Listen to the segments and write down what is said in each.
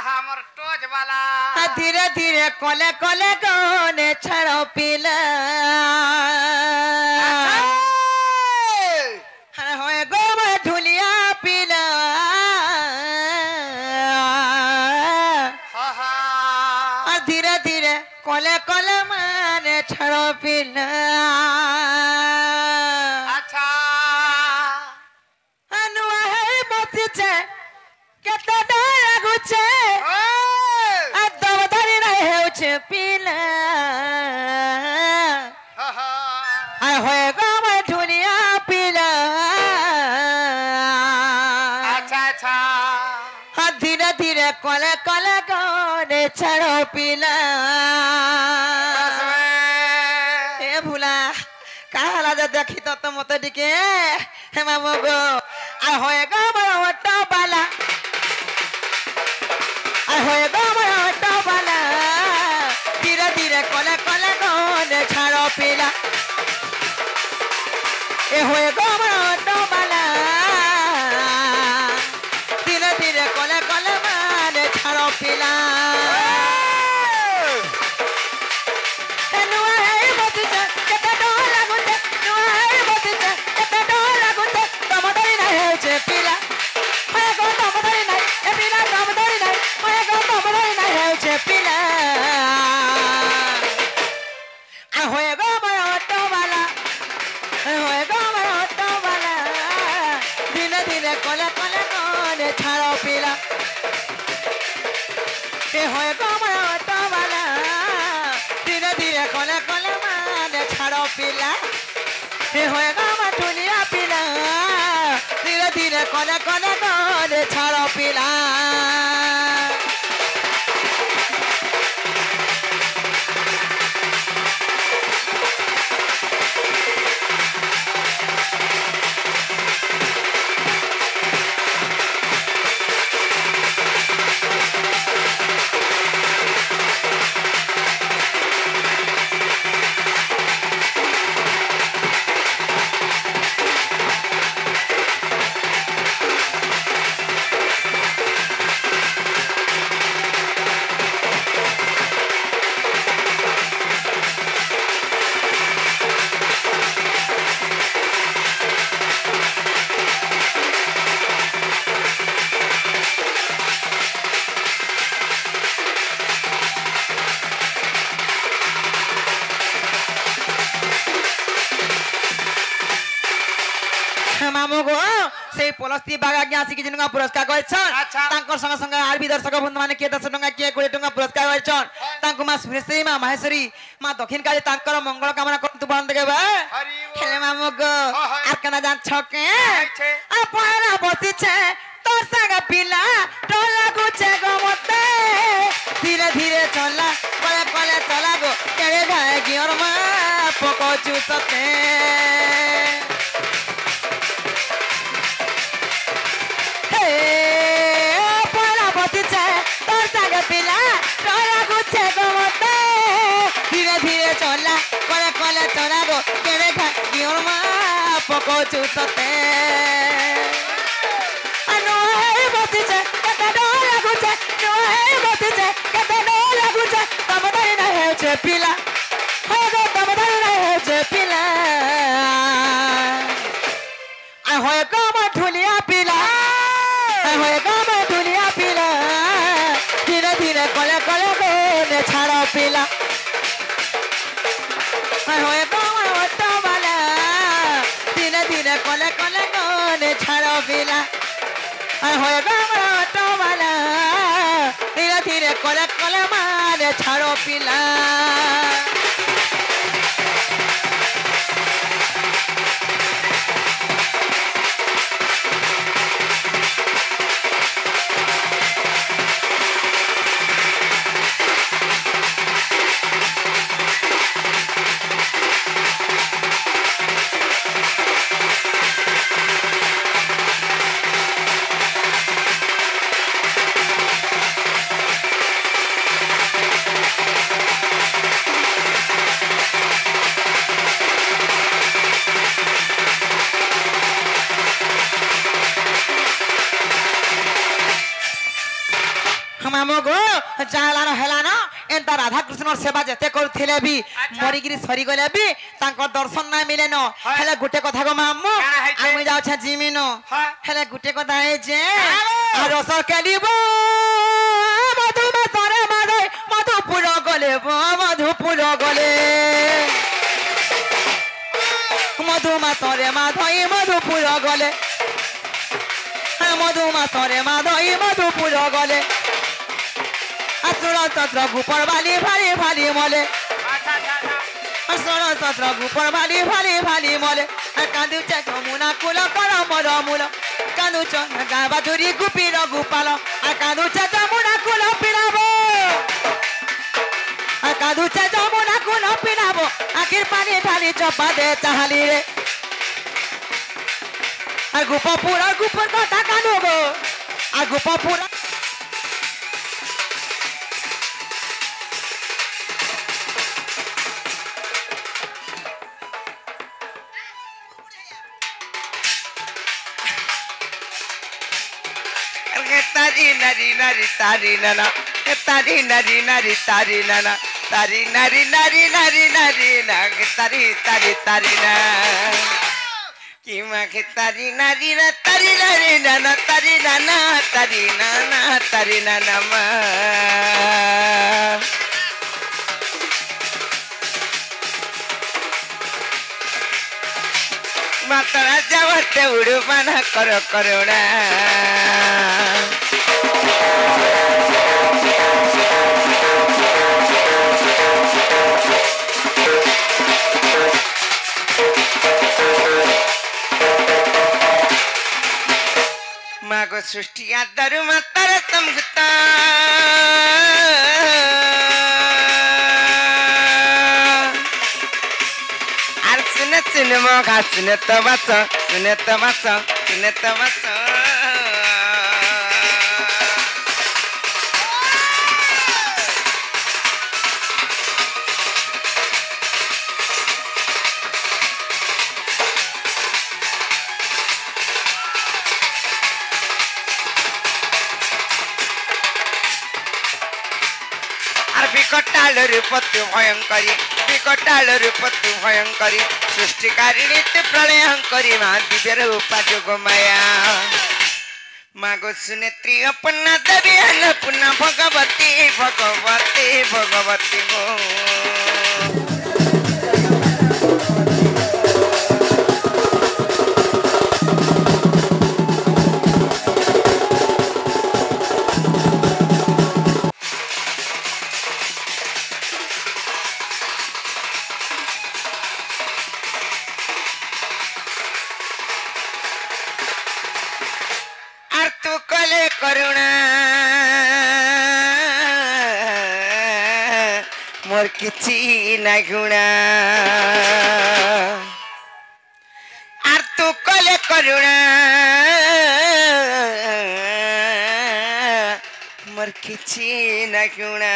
हमर टोज वाला धीरे धीरे कोले कोले कोने छड़ो पीला होए गो ढुलिया पीला धीरे धीरे कोले कोले माने छड़ो पीला अच्छा अनुआ है बसिचे केते डर गुचे दवधरी रहे उचे पीला आय होए गो ढुलिया पीला अच्छा अच्छा धीरे धीरे कोले कोले कोने छड़ो पीला ए भूला काला जो देखी तो मत डिके हे मामो गो आ होए गो ऑटो वाला आ होए गो ऑटो वाला धीरे धीरे कोले कोले कोने छड़ो पीला ए होए गो ऑटो वाला धीरे धीरे कोले कोले माने छड़ो पीला नुआ है बसिचे केते डर लागुचे नुआ है बसिचे केते डर लागुचे तमदरी नाही होचे पीला मैं गो तमदरी नाही ए पीला तमदरी नाही मैं गो तमदरी नाही होचे पीला आ होए गो ऑटो वाला होए गो ऑटो वाला धीरे धीरे कोले कोले कोने छड़ो पीला ए होए गो ऑटो वाला धीरे धीरे कोले कोले माने छड़ो पीला ए होए गो ढुलिया पीला धीरे धीरे कोले कोले कोने छड़ो पीला मामू गो से पलस्ती बाग आज्ञा आसिकी जिनका पुरस्कार करछन अच्छा तांकर संग संग आरबी दर्शक बंधु माने के 10 टंका के 20 टंका पुरस्कार करछन तांको मा सुरेश्वरी मा माहेश्वरी मा दक्षिण काली तांकर मंगल कामना करतु बंद देबे हरि खेले मामू गो आकना जान छके छे अपना बसी छे तोर संग पिला टोला गुचे गो मते धीरे धीरे चला कोले कोले चला गो केरे गाय गियर मा पको चुसते पड़ा बसिचे तोर संग पिला टोला गुचे गो मते धीरे धीरे चला कोले कोले चला गो केरे गाय गियर मा पको चुसते नो है बसिचे केते डर लागुचे नो है बसिचे केते डर लागुचे तमदरी नाही होचे पिला हो गो तमदरी नाही होचे पिला आ होए गो ढुलिया पीला आ होए गो ढुलिया पीला धीरे धीरे कोले कोले कोने छड़ो पीला आ होए गो ऑटो वाला धीरे धीरे कोले कोले कोने छड़ो पीला होए गो ऑटो वाला धीरे धीरे कोले कोले माने छड़ो पीला मामो गो जालान हेलान एंता राधा कृष्ण सेवा जेते करथिले भी मरिगिरी सरी गले भी तांकर दर्शन ना मिले न हेले गुटे कथा गो मामो आमी जाउ छ जिमिन हेले गुटे कथा हे जे आ रस केलिबो मधु तरे मारे मधुपुर गले मधुपुर गले मधु मातरे माधई मधुपुर गले मधु मातरे माधई मधुपुर गले असुर चत्र गुपर बाली भाली भाली मले असुर चत्र गुपर बाली भाली भाली मले कांदु चमुना कुल कर मर मूल कांदु गावा चोरी गुपीर गुपाल कांदु चमुना कुल पिराबो कांदु चमुना कुल पिराबो आखिर पानी ढाली चपा दे चाहली रे আর গোপাপুর আর গোপার কথা কানো গো আর গোপাপুর तारी नारी नारी तारी नाना तारी नारी नारी तारी नाना तारी नारी नारी नारी नारी ना तारी तारी तारी ना कि माखे तारी नारी ना तारी नारी नाना तारी नाना तारी नाना तारी नाना मा मातरा जावते उड़ू पाना करो करुणा मागो सृष्टि आदरु मातर समगता आर सुने सुने मगा सुने तबाच सुने तबाच सुने तबाच विकटाल रूपतु भयंकरी विकटाल रूपतु भयंकरी सृष्टिकारिणी प्रलयंकरी माँ दिव्य रूपा जोग माया मागो सुनेत्री अपना देवी अन्नपूर्णा भगवती भगवती भगवती गो करुणा मोर किछि ना गुणा आर तू कले करुणा मोर किछि ना गुणा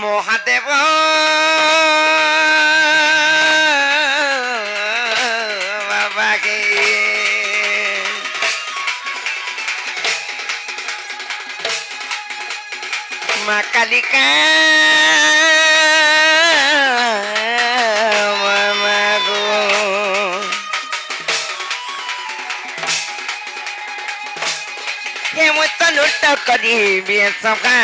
महादेव बाबा के माँ कालिका मागो हे मत नृत्य करी सका